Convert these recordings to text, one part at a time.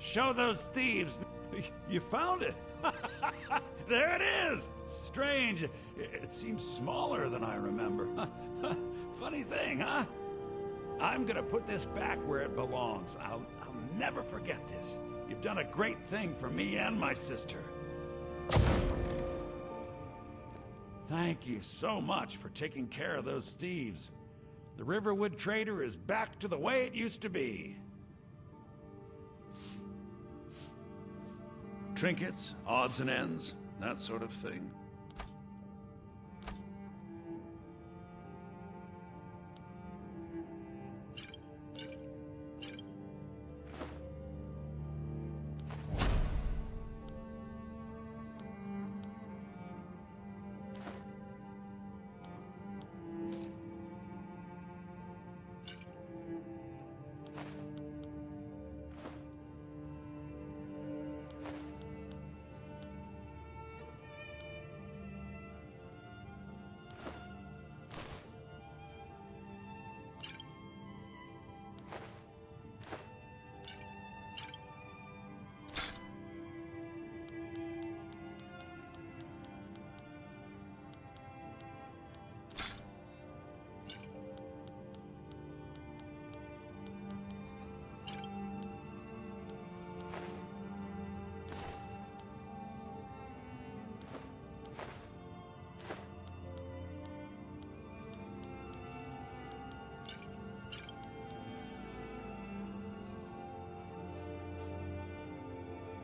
Show those thieves. You found it. There it is. Strange. It seems smaller than I remember. Funny thing, huh? I'm gonna put this back where it belongs. I'll never forget this. You've done a great thing for me and my sister. Thank you so much for taking care of those thieves. The Riverwood Trader is back to the way it used to be. Trinkets, odds and ends, that sort of thing.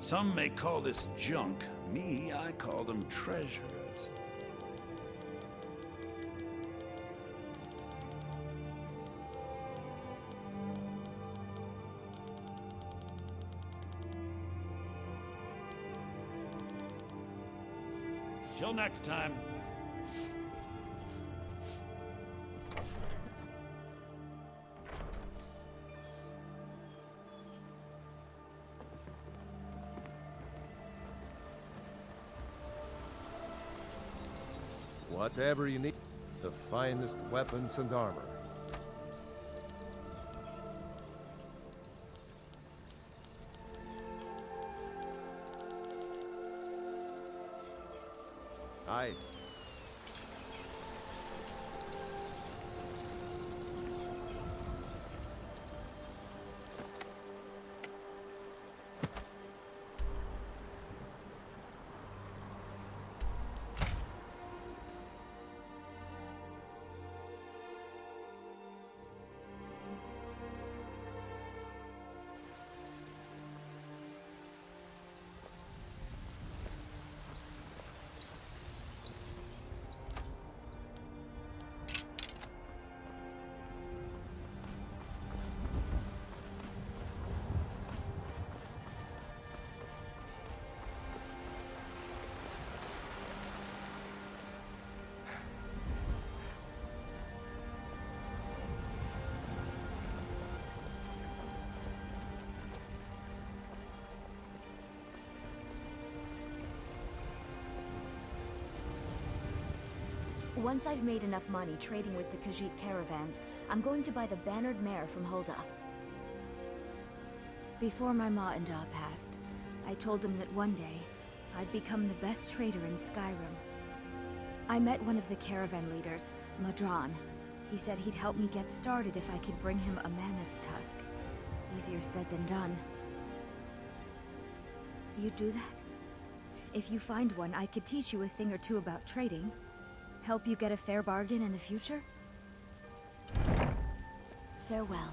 Some may call this junk. Me, I call them treasures. Till next time. Whatever you need, the finest weapons and armor. Aye. Once I've made enough money trading with the Khajiit caravans, I'm going to buy the bannered mare from Hulda. Before my ma and Da passed, I told them that one day, I'd become the best trader in Skyrim. I met one of the caravan leaders, Madran. He said he'd help me get started if I could bring him a mammoth's tusk. Easier said than done. You'd do that? If you find one, I could teach you a thing or two about trading. Help you get a fair bargain in the future? Farewell.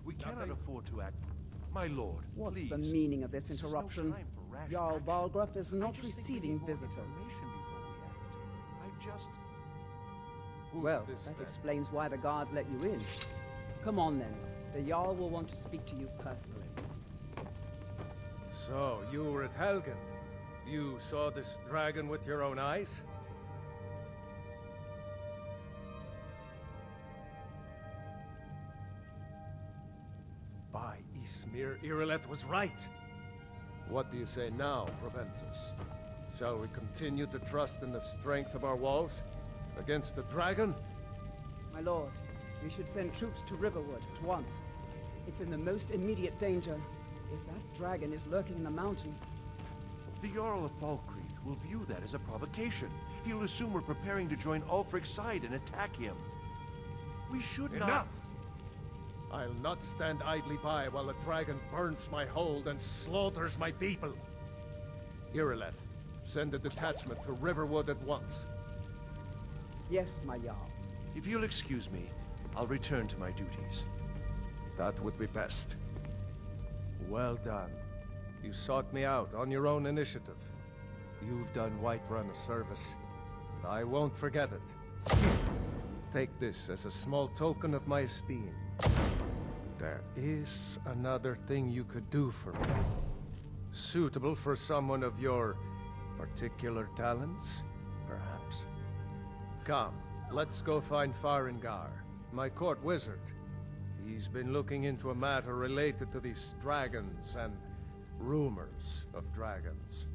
We cannot afford to act. My lord, What's please. the meaning of this interruption? This is no time for rash Jarl action. Balgrup is I not just think we receiving need more visitors. information before we act. I just... Well, this that then? explains why the guards let you in. Come on then. The Jarl will want to speak to you personally. So, you were at Helgen. You saw this dragon with your own eyes? By Ismir, Irileth was right. What do you say now, Proventus? Shall we continue to trust in the strength of our walls? Against the dragon? My lord, we should send troops to Riverwood at once. It's in the most immediate danger. If that dragon is lurking in the mountains... The Jarl of Falkreath will view that as a provocation. He'll assume we're preparing to join Ulfric's side and attack him. We should not... Enough! I'll not stand idly by while the dragon burns my hold and slaughters my people. Irileth, send a detachment to Riverwood at once. Yes, my Jarl. If you'll excuse me, I'll return to my duties. That would be best. Well done. You sought me out on your own initiative. You've done Whiterun a service, and I won't forget it. Take this as a small token of my esteem. There is another thing you could do for me. Suitable for someone of your particular talents, perhaps. Come, let's go find Farengar, my court wizard. He's been looking into a matter related to these dragons and rumors of dragons.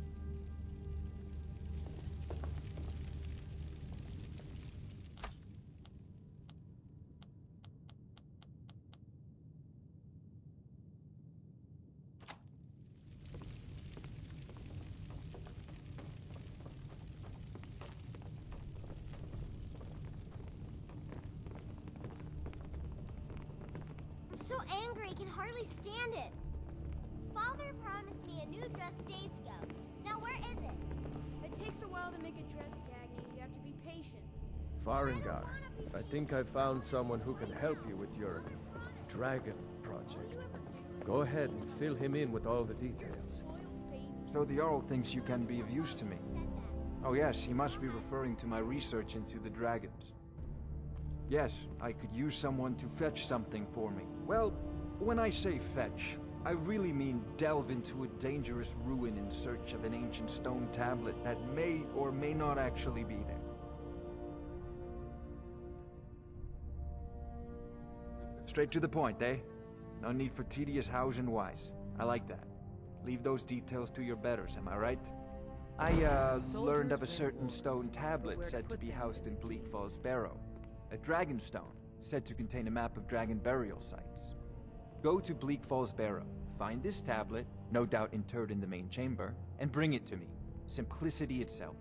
I'm so angry I can hardly stand it. Father promised me a new dress days ago. Now where is it? It takes a while to make a dress, Dagny. You have to be patient. Farengar, I think I found someone who can help you with your dragon project. Go ahead and fill him in with all the details. So the Jarl thinks you can be of use to me. Oh yes, he must be referring to my research into the dragons. Yes, I could use someone to fetch something for me. Well, when I say fetch, I really mean delve into a dangerous ruin in search of an ancient stone tablet that may or may not actually be there. Straight to the point, eh? No need for tedious hows and whys. I like that. Leave those details to your betters, am I right? I, learned of a certain stone tablet said to be housed in Bleak Falls Barrow. A dragon stone, said to contain a map of dragon burial sites. Go to Bleak Falls Barrow, find this tablet, no doubt interred in the main chamber, and bring it to me. Simplicity itself.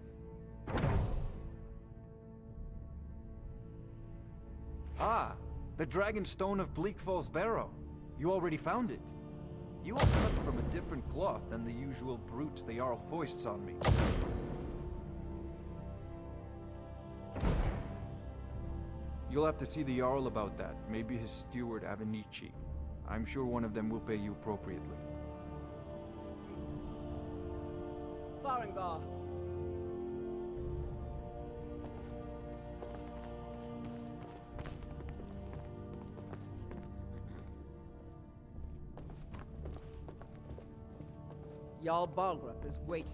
Ah, the dragon stone of Bleak Falls Barrow. You already found it. You are cut from a different cloth than the usual brutes the Jarl foists on me. You'll have to see the Jarl about that, maybe his steward Avenici. I'm sure one of them will pay you appropriately. Farengar! Jarl Balgruuf is waiting.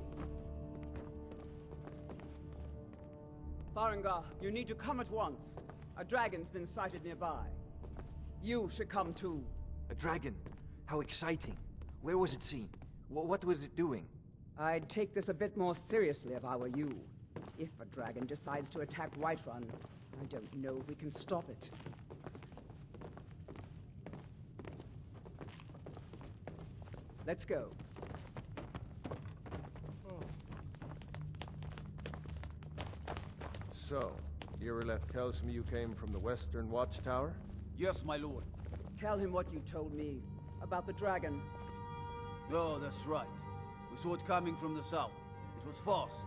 Farengar, you need to come at once. A dragon's been sighted nearby. You should come too. A dragon? How exciting. Where was it seen? What was it doing? I'd take this a bit more seriously if I were you. If a dragon decides to attack Whiterun, I don't know if we can stop it. Let's go. So, Irileth tells me you came from the Western Watchtower? Yes, my lord. Tell him what you told me about the dragon. Oh, that's right. We saw it coming from the south. It was fast.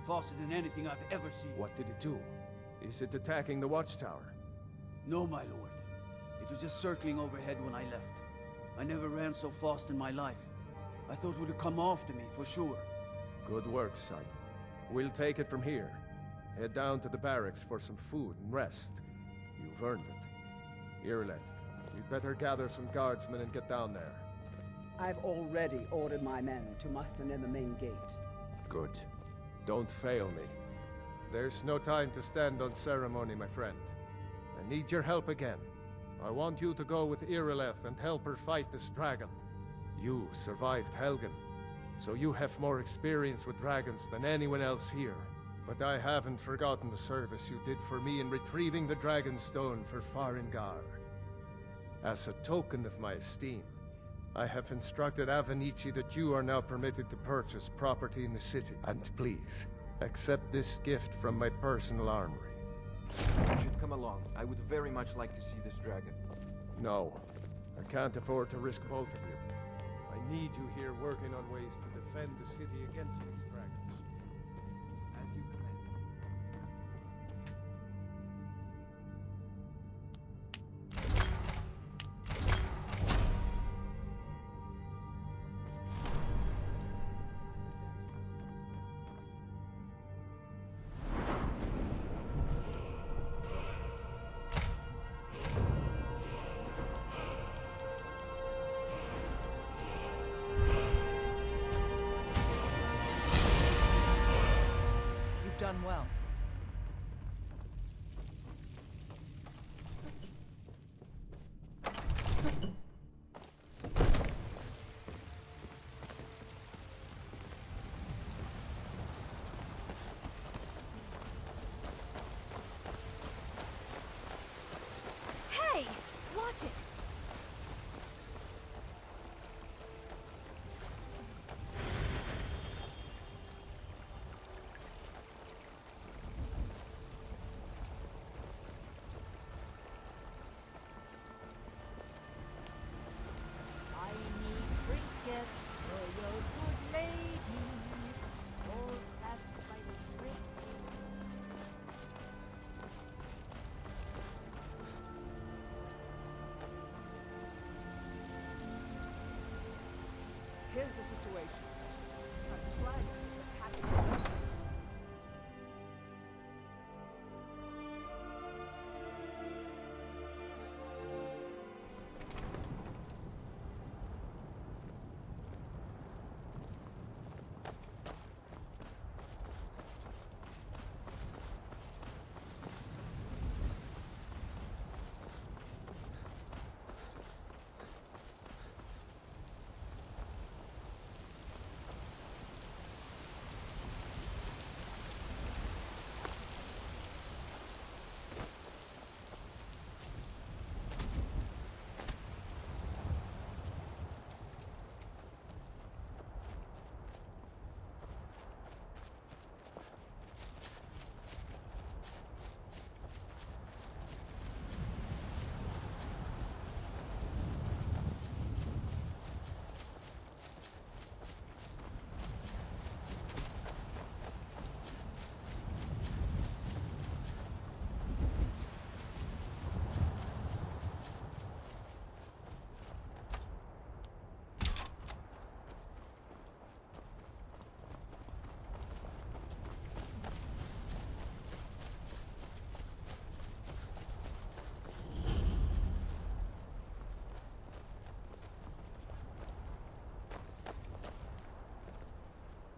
Faster than anything I've ever seen. What did it do? Is it attacking the Watchtower? No, my lord. It was just circling overhead when I left. I never ran so fast in my life. I thought it would come after me, for sure. Good work, son. We'll take it from here. Head down to the barracks for some food and rest. You've earned it. Irileth, you'd better gather some guardsmen and get down there. I've already ordered my men to muster near the main gate. Good. Don't fail me. There's no time to stand on ceremony, my friend. I need your help again. I want you to go with Irileth and help her fight this dragon. You survived Helgen, so you have more experience with dragons than anyone else here. But I haven't forgotten the service you did for me in retrieving the Dragon Stone for Farengar. As a token of my esteem, I have instructed Avenici that you are now permitted to purchase property in the city. And please, accept this gift from my personal armory. You should come along. I would very much like to see this dragon. No, I can't afford to risk both of you. I need you here working on ways to defend the city against these dragons. As you command. Done well. Hey! Watch it! Here's the situation. A dragon is attacking us.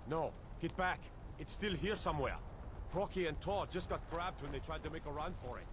No, get back. It's still here somewhere. Rocky and Todd just got grabbed when they tried to make a run for it.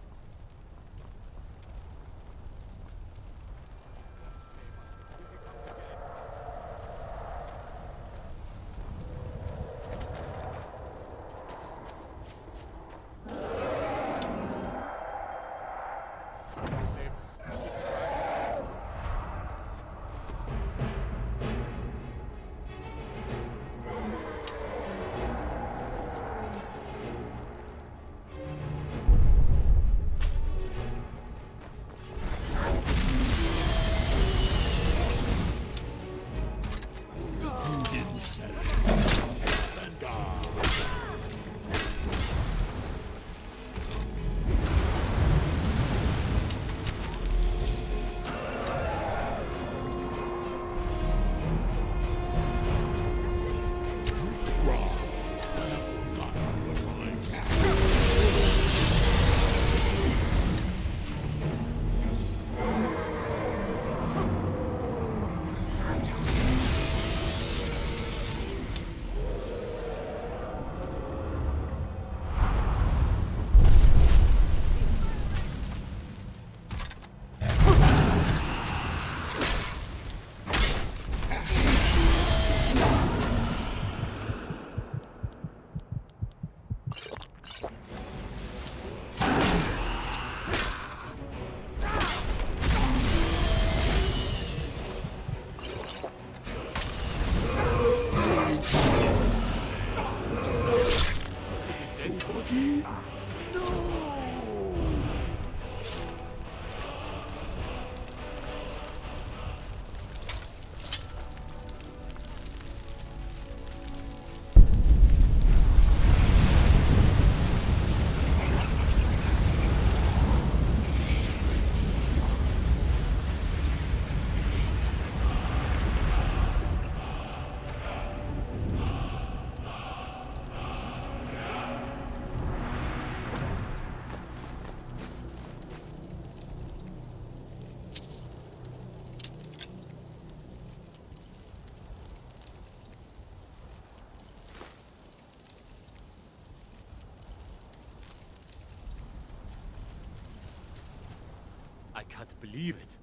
I can't believe it.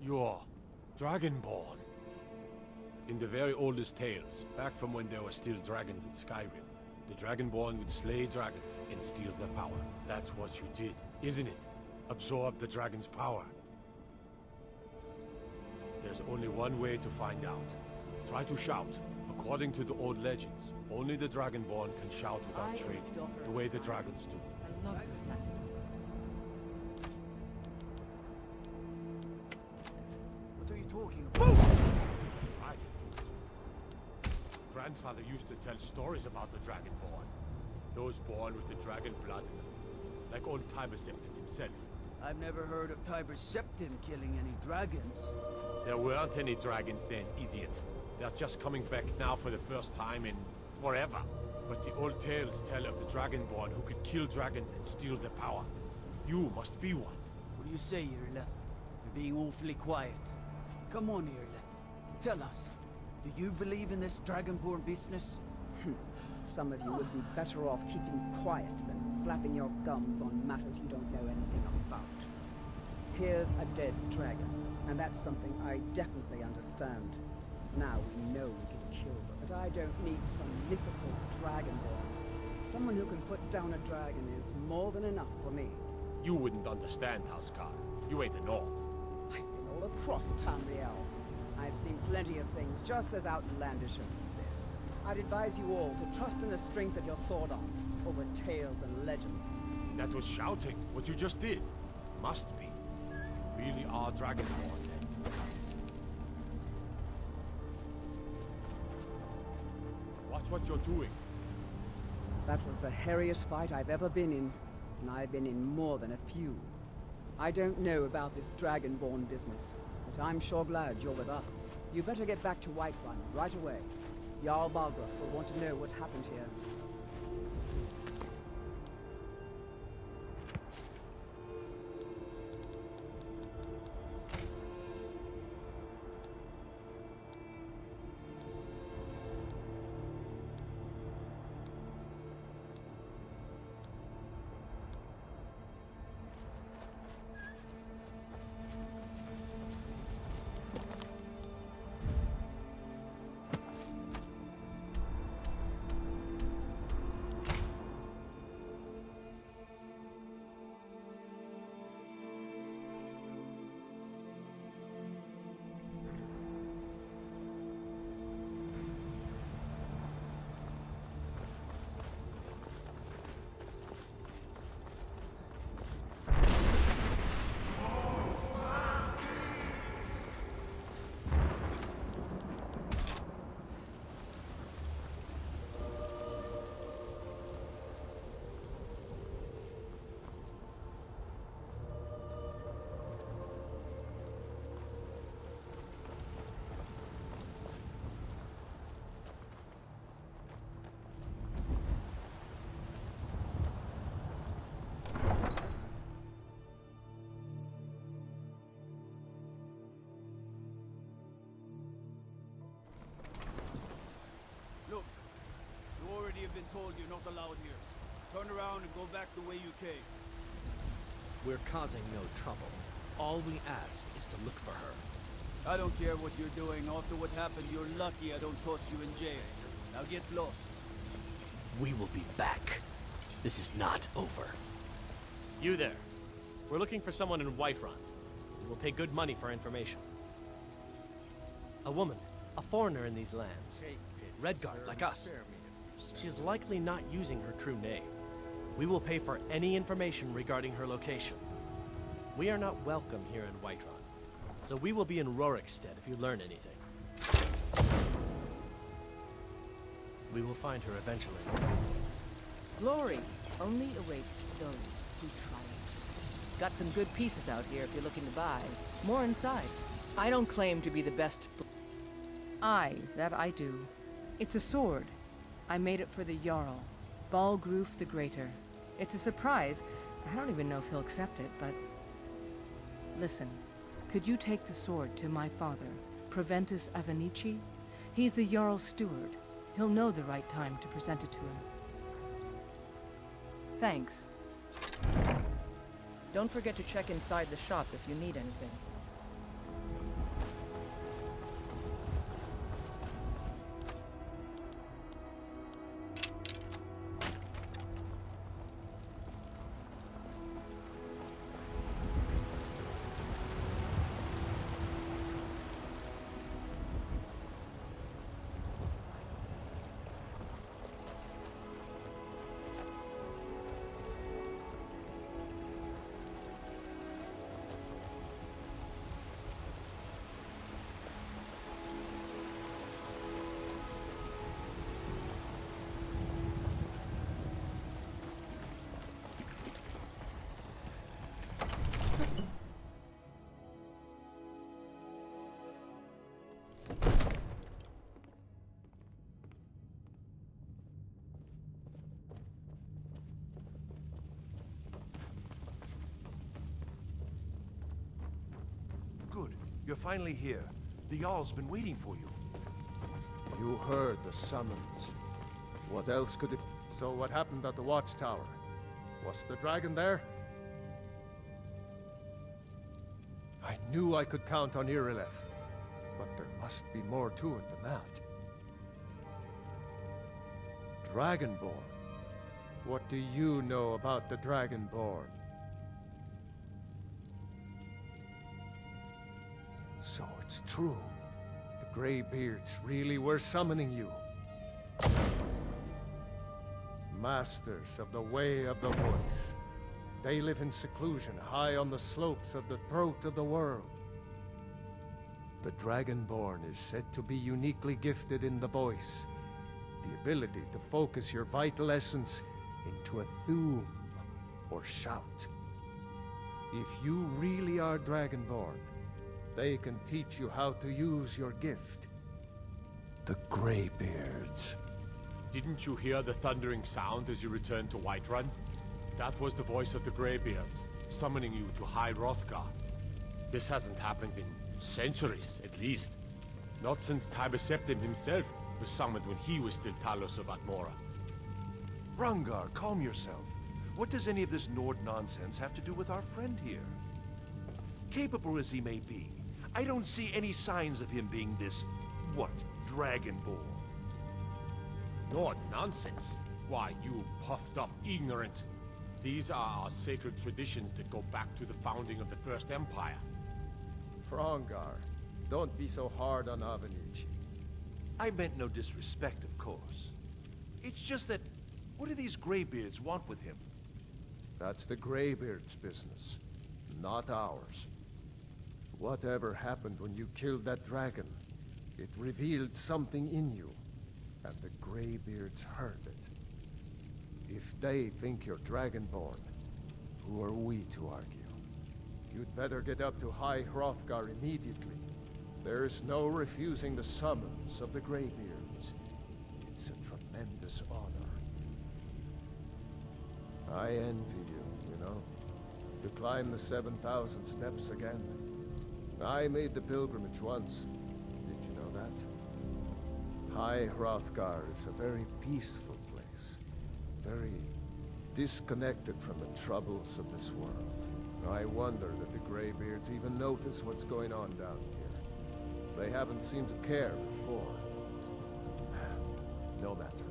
You're Dragonborn. In the very oldest tales, back from when there were still dragons in Skyrim, the Dragonborn would slay dragons and steal their power. That's what you did, isn't it? Absorb the dragon's power. There's only one way to find out. Try to shout. According to the old legends, only the Dragonborn can shout without training, the way the dragons do. I love this land. What are you talking about? That's right. Grandfather used to tell stories about the Dragonborn. Those born with the dragon blood in them. Like old Tiber Septim himself. I've never heard of Tiber Septim killing any dragons. There weren't any dragons then, idiot. They're just coming back now for the first time in forever. But the old tales tell of the Dragonborn who could kill dragons and steal their power. You must be one. What do you say, Irleth? You're being awfully quiet. Come on, Irleth. Tell us. Do you believe in this Dragonborn business? Some of you would be better off keeping quiet than flapping your gums on matters you don't know anything about. Here's a dead dragon, and that's something I definitely understand. Now we know we can kill them, but I don't need some mythical dragonborn. Someone who can put down a dragon is more than enough for me. You wouldn't understand, Housecar. You ain't a North. I've been all across Tamriel. I've seen plenty of things just as outlandish as this. I'd advise you all to trust in the strength of your sword arm over tales and legends. That was shouting, what you just did. Must be. You really are Dragonborn, then. Watch what you're doing. That was the hairiest fight I've ever been in, and I've been in more than a few. I don't know about this Dragonborn business, but I'm sure glad you're with us. You better get back to Whiterun right away. Jarl Balgruuf will want to know what happened here. Look, you already have been told you're not allowed here. Turn around and go back the way you came. We're causing no trouble. All we ask is to look for her. I don't care what you're doing. After what happened, you're lucky I don't toss you in jail. Now get lost. We will be back. This is not over. You there. We're looking for someone in Whiterun. We will pay good money for information. A woman, a foreigner in these lands. Redguard, like us. She is likely not using her true name. We will pay for any information regarding her location. We are not welcome here in Whiterun, so we will be in Rorikstead if you learn anything. We will find her eventually. Glory only awaits those who triumph. Got some good pieces out here if you're looking to buy. More inside. I don't claim to be the best. That I do. It's a sword. I made it for the jarl, Balgruf the Greater. It's a surprise. I don't even know if he'll accept it, but... Listen, could you take the sword to my father, Proventus Avenici? He's the jarl's steward. He'll know the right time to present it to him. Thanks. Don't forget to check inside the shop if you need anything. Good. You're finally here. The Jarl's been waiting for you. You heard the summons. What else could it... So what happened at the watchtower? Was the dragon there? I knew I could count on Irileth, but there must be more to it than that. Dragonborn? What do you know about the Dragonborn? So it's true. The Greybeards really were summoning you. Masters of the Way of the Voice. They live in seclusion, high on the slopes of the throat of the world. The Dragonborn is said to be uniquely gifted in the voice. The ability to focus your vital essence into a thum, or shout. If you really are Dragonborn, they can teach you how to use your gift. The Greybeards. Didn't you hear the thundering sound as you returned to Whiterun? That was the voice of the Greybeards, summoning you to High Hrothgar. This hasn't happened in centuries, at least. Not since Tiber Septim himself was summoned when he was still Talos of Atmora. Hrongar, calm yourself. What does any of this Nord nonsense have to do with our friend here? Capable as he may be, I don't see any signs of him being this, what, Dragonborn? Nord nonsense? Why, you puffed up ignorant. These are our sacred traditions that go back to the founding of the First Empire. Hrongar, don't be so hard on Avenici. I meant no disrespect, of course. It's just that, what do these Greybeards want with him? That's the Greybeards' business, not ours. Whatever happened when you killed that dragon, it revealed something in you, and the Greybeards heard it. If they think you're Dragonborn, who are we to argue? You'd better get up to High Hrothgar immediately. There's no refusing the summons of the Greybeards. It's a tremendous honor. I envy you, you know? To climb the 7,000 steps again. I made the pilgrimage once. Did you know that? High Hrothgar is a very peaceful place. Very disconnected from the troubles of this world. I wonder that the Greybeards even notice what's going on down here. They haven't seemed to care before. No matter.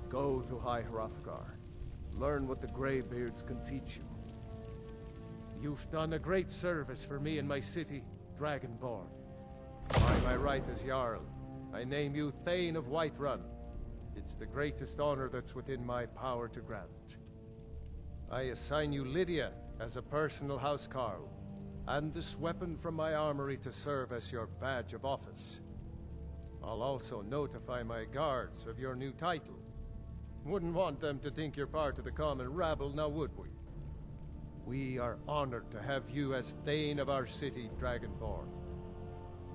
Go to High Hrothgar. Learn what the Greybeards can teach you. You've done a great service for me and my city, Dragonborn. By my right as Jarl, I name you Thane of Whiterun. It's the greatest honor that's within my power to grant. I assign you Lydia as a personal housecarl, and this weapon from my armory to serve as your badge of office. I'll also notify my guards of your new title. Wouldn't want them to think you're part of the common rabble, now would we? We are honored to have you as Thane of our city, Dragonborn.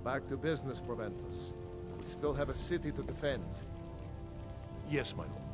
Back to business, Proventus. We still have a city to defend. Yes, my lord.